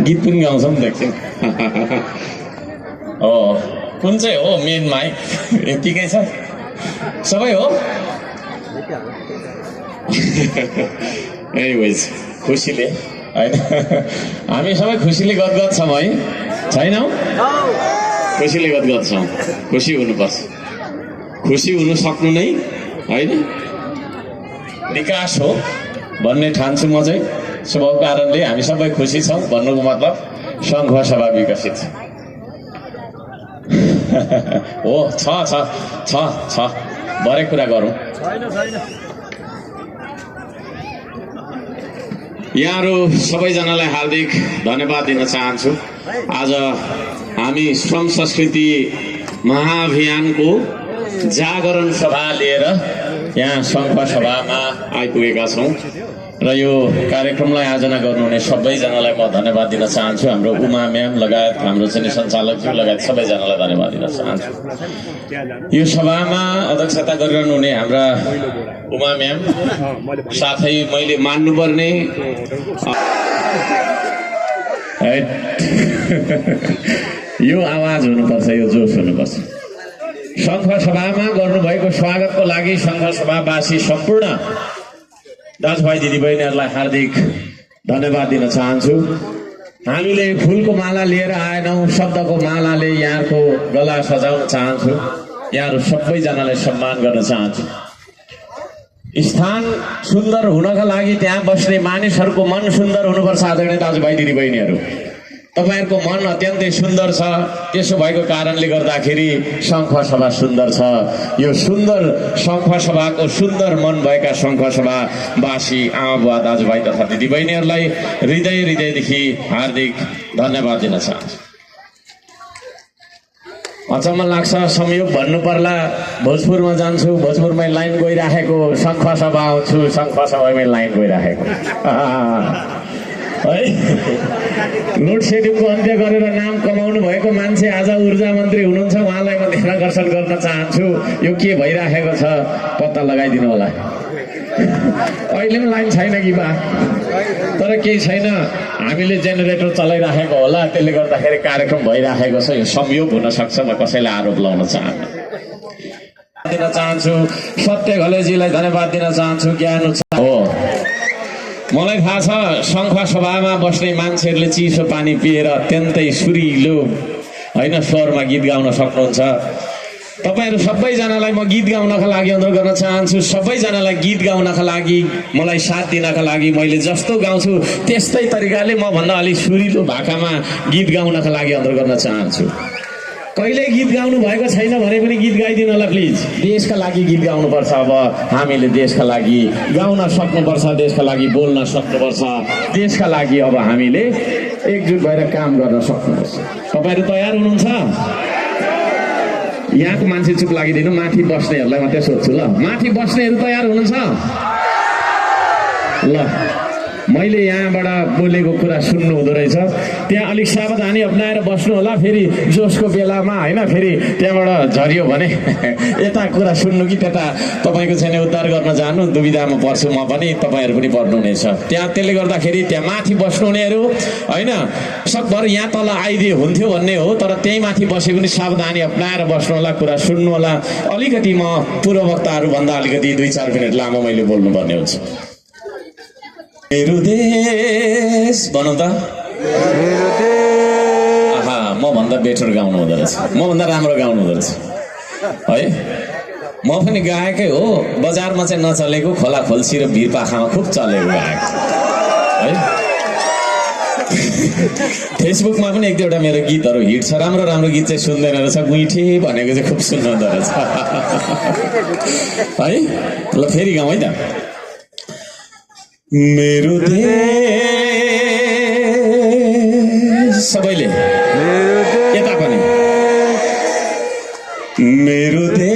गीत पनि गाउँछौँ देख्छौँ हो कुन चाहिँ हो मेन माइक यतिकै छ सबै हो एनिवेज खुसीले होइन हामी सबै खुसीले गदगद छौँ है छैनौँ खुसीले गदगद छौँ खुसी हुनुपर्छ खुसी हुनु सक्नु नै होइन विकास हो भन्ने ठान्छु म चाहिँ स्वभाव कारणले हामी सबै खुसी छौँ भन्नुको मतलब सङ्घ सभा विकसित छ हो छ छ छ छ भरे कुरा गरौँ यहाँहरू सबैजनालाई हार्दिक धन्यवाद दिन चाहन्छु आज हामी श्रम संस्कृति महाअभियानको जागरण सभा लिएर यहाँ सङ्घ सभामा आइपुगेका छौँ र यो कार्यक्रमलाई आयोजना गर्नुहुने सबैजनालाई म धन्यवाद दिन चाहन्छु हाम्रो उमा म्याम लगायत हाम्रो चाहिँ सञ्चालकज्यू लगायत सबैजनालाई धन्यवाद दिन चाहन्छु यो सभामा अध्यक्षता गरिरहनुहुने हाम्रा उमा म्याम साथै मैले मान्नुपर्ने यो आवाज हुनुपर्छ यो जोस हुनुपर्छ सङ्घ सभामा गर्नुभएको स्वागतको लागि सङ्घ सभावासी सम्पूर्ण दाजुभाइ दिदीबहिनीहरूलाई हार्दिक धन्यवाद दिन चाहन्छु हामीले फुलको माला लिएर आएनौँ शब्दको मालाले यहाँको गला सजाउन चाहन्छु यहाँहरू सबैजनालाई सम्मान गर्न चाहन्छु स्थान सुन्दर हुनका लागि त्यहाँ बस्ने मानिसहरूको मन सुन्दर हुनुपर्छ आदरणीय दाजुभाइ दिदीबहिनीहरू तपाईहरुको मन अत्यन्तै सुन्दर छ त्यसो भएको कारणले गर्दाखेरि सङ्घ सभा सुन्दर छ यो सुन्दर सङ्घ सभाको सुन्दर मन भएका सङ्घ सभावासी आमा बुवा दाजुभाइ तथा दिदीबहिनीहरूलाई हृदयदेखि हार्दिक धन्यवाद दिन चाहन्छु अचम्म लाग्छ संयोग भन्नु पर्ला भोजपुरमा जान्छु भोजपुरमै लाइन गइराखेको सङ्घ सभा आउँछु सङ्घ सभामै लाइन गइराखेको है लोड सेडिङको अन्त्य गरेर नाम कमाउनु भएको मान्छे आज ऊर्जा मन्त्री हुनुहुन्छ उहाँलाई म ध्यान आकर्षण गर्न चाहन्छु यो के भइराखेको छ पत्ता लगाइदिनु होला अहिले पनि लाइन छैन कि बा तर केही छैन हामीले जेनेरेटर चलाइराखेको होला त्यसले गर्दाखेरि कार्यक्रम भइराखेको छ यो संयोग हुन सक्छ म कसैलाई आरोप लगाउन चाहन्छु सत्य घलेजीलाई धन्यवाद दिन चाहन्छु ज्ञान हो मलाई थाहा छ सङ्घ सभामा बस्ने मान्छेहरूले चिसो पानी पिएर अत्यन्तै सुरिलो होइन स्वरमा गीत गाउन सक्नुहुन्छ तपाईहरु सबैजनालाई म गीत गाउनका लागि अनुरोध गर्न चाहन्छु सबैजनालाई गीत गाउनका लागि मलाई साथ दिनका लागि मैले जस्तो गाउँछु त्यस्तै तरिकाले म भन्दा अलि सुरिलो भाकामा गीत गाउनका लागि अनुरोध गर्न चाहन्छु कहिले गीत गाउनु भएको छैन भने पनि गीत गाइदिनु होला प्लिज देशका लागि गीत गाउनुपर्छ अब हामीले देशका लागि गाउन सक्नुपर्छ देशका लागि बोल्न सक्नुपर्छ देशका लागि अब हामीले एकजुट भएर काम गर्न सक्नुपर्छ तपाईहरु तयार हुनुहुन्छ यहाँको मान्छे चुप लागिदिनु माथि बस्नेहरूलाई मात्रै सोध्छु ल माथि बस्नेहरू तयार हुनुहुन्छ ल मैले यहाँबाट बोलेको कुरा सुन्नु हुँदो रहेछ त्यहाँ अलिक सावधानी अपनाएर बस्नु होला फेरि जोसको बेलामा होइन फेरि त्यहाँबाट झरियो भने यता कुरा सुन्नु कि त्यता तपाईँको छैन उद्धार गर्न जानु दुविधामा पर्छु म पनि तपाईँहरू पनि पर्नुहुनेछ त्यहाँ त्यसले गर्दाखेरि त्यहाँ माथि बस्नुहुनेहरू होइन सकभर यहाँ तल आइदिए हुन्थ्यो भन्ने हो तर त्यही माथि बसे पनि सावधानी अपनाएर बस्नु होला कुरा सुन्नु होला अलिकति म पूर्ववक्ताहरूभन्दा अलिकति 2-4 मिनट लामो मैले बोल्नुपर्ने हुन्छ मेरो देश भनौँ त आहा म भन्दा बेटर गाउनु हुँदो रहेछ म भन्दा राम्रो गाउनु हुँदो रहेछ है म पनि गाएकै हो बजारमा चाहिँ नचलेको खोला खोल्सी र भिरपाखामा खुब चलेको गायक है फेसबुकमा पनि 1-2वटा मेरो गीतहरू हिट छ राम्रो राम्रो गीत चाहिँ सुन्दैन रहेछ गुइठे भनेको चाहिँ खुब सुन्नु हुँदो रहेछ है ल फेरि गाउँ है त मेरो देश सबैले यता पनि मेरो देश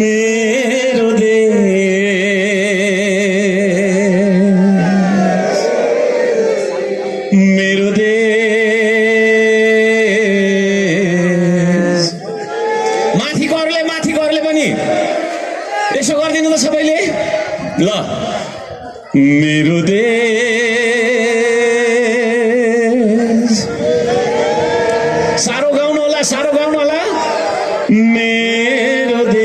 मेरो देश मेरो देश माथि गर्ले पनि यसो गरिदिनु त सबैले ल मेरो देश साह्रो गाउनु होला मेरो देश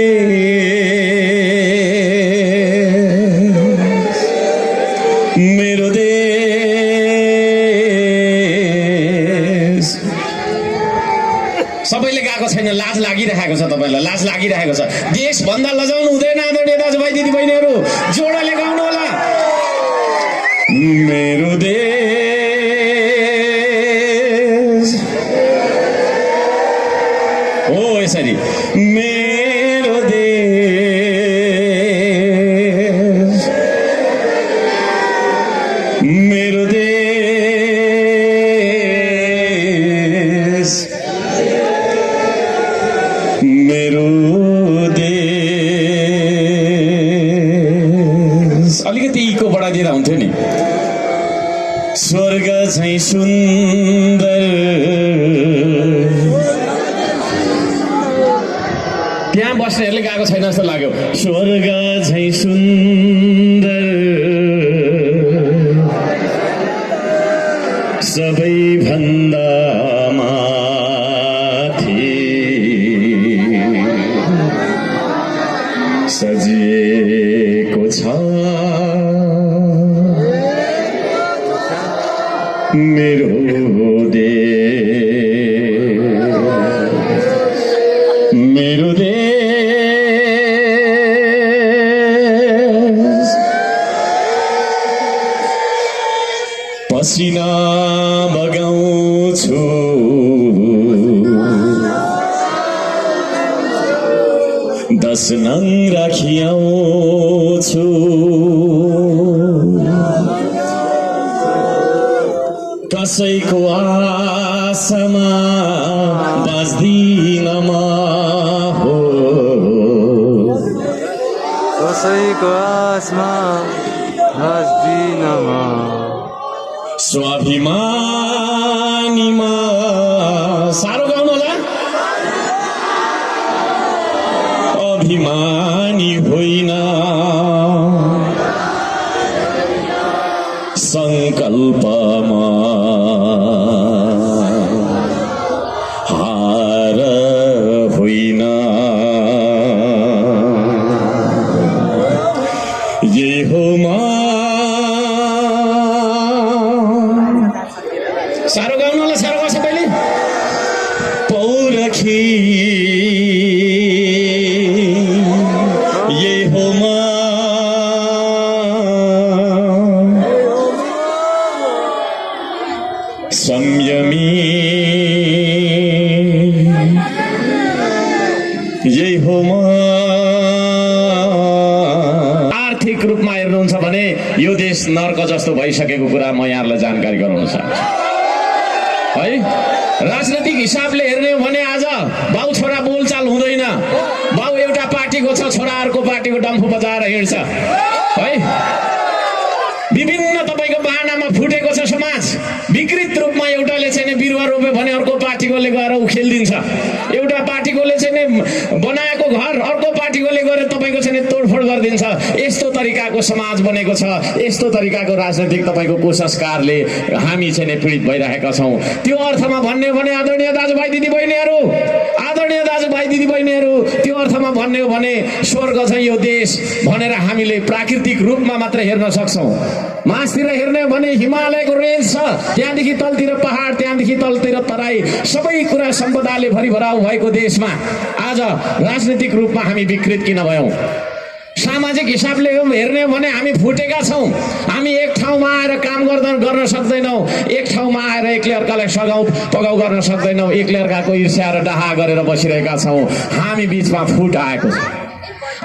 सबैले गाएको छैन लाज लागिरहेको छ तपाईलाई लाज लागिरहेको छ देश भन्दा लजाउनु हुँदैन आदरणीय दाजुभाइ दिदीबहिनीहरू जोडले गाउनु होला मेरो देश हो यसरी मेरो देश मेरो देश मेरो देश अलिकति इको बढाइदिएर हुन्थ्यो नि स्वर्ग झैं सुन्दर त्यहाँ बस्नेहरूले गएको छैन जस्तो लाग्यो स्वर्ग झैं सुन्दर सबैभन्दा माथि सजिएको छ मेरो देश पसिना बगाउँछु दस नङ राखिआउँछु कसैको आशामा बाँच्दिन म हो कसैको आशमा बाँच्दिन म स्वाभिमानीमा साह्रो गाउनु होला अभिमानी होइन संकल्पमा हार होइन यही हो साह्रो गाउनु होला साह्रो गर्छ पहिले पौरखी यही हो संयमी यही हो आर्थिक रूपमा हेर्नुहुन्छ भने यो देश नर्क जस्तो भइसकेको कुरा म यहाँहरूलाई जानकारी गराउन चाहन्छु है राजनीतिक हिसाबले हेर्ने हो भने आज बाउ छोरा बोलचाल हुँदैन बाउ एउटा पार्टीको छ छोरा अर्को पार्टीको डम्फु बजाएर हिँड्छ है विभिन्न तपाईको बहानामा फुटेको छ समाज विकृत रूपमा एउटाले चाहिँ बिरुवा रोप्यो भने अर्को पार्टीकोले गएर उखेल्दिन्छ एउटा पार्टीकोले चाहिँ बनाएको घर अर्को पार्टीकोले गएर तपाईको चाहिँ तोडफोड गरिदिन्छ यस्तो तरिकाको समाज बनेको छ यस्तो तरिकाको राजनीतिक तपाईको कुसंस्कारले हामी चाहिँ पीडित भइरहेका छौं त्यो अर्थमा भन्ने हो भने आदरणीय दाजुभाइ दिदीबहिनीहरू त्यो अर्थमा भन्ने हो भने स्वर्ग चाहिँ यो देश भनेर हामीले प्राकृतिक रूपमा मात्र हेर्न सक्छौं मासतिर हेर्ने हो भने हिमालयको रेन्ज छ त्यहाँदेखि तलतिर पहाड त्यहाँदेखि तलतिर तराई सबै कुरा सम्पदाले भरिभराउ भएको देशमा आज राजनीतिक रूपमा हामी विकृत किन भयौं सामाजिक हिसाबले हेर्ने हो भने हामी फुटेका छौं हामी एक ठाउँमा आएर काम गर्न सक्दैनौं एक ठाउँमा आएर एकले अर्कालाई सघाउ पगाउ गर्न सक्दैनौं एकले अर्काको ईर्ष्या र डाहा गरेर बसिरहेका छौं हामी बीचमा फुट आएको छ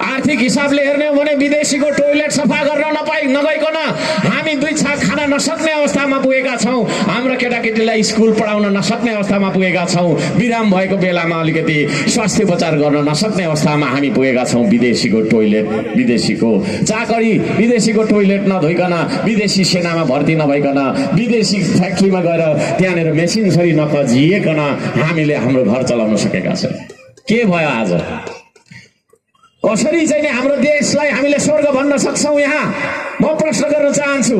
आर्थिक हिसाबले हेर्ने हो भने विदेशीको टोयलेट सफा गर्न नगइकन हामी दुई छाक खान नसक्ने अवस्थामा पुगेका छौं हाम्रो केटाकेटीलाई स्कुल पढाउन नसक्ने अवस्थामा पुगेका छौं विराम भएको बेलामा अलिकति स्वास्थ्य उपचार गर्न नसक्ने अवस्थामा हामी पुगेका छौं विदेशीको टोयलेट विदेशीको चाकरी विदेशीको टोयलेट नधोइकन विदेशी सेनामा भर्ती नभइकन विदेशी फ्याक्ट्रीमा गएर त्यहाँनिर मेसिनसरी नखजिएकन हामीले हाम्रो घर चलाउन सकेका छौं के भयो आज कसरी चाहिँ हाम्रो देशलाई हामीले स्वर्ग भन्न सक्छौं यहाँ म प्रश्न गर्न चाहन्छु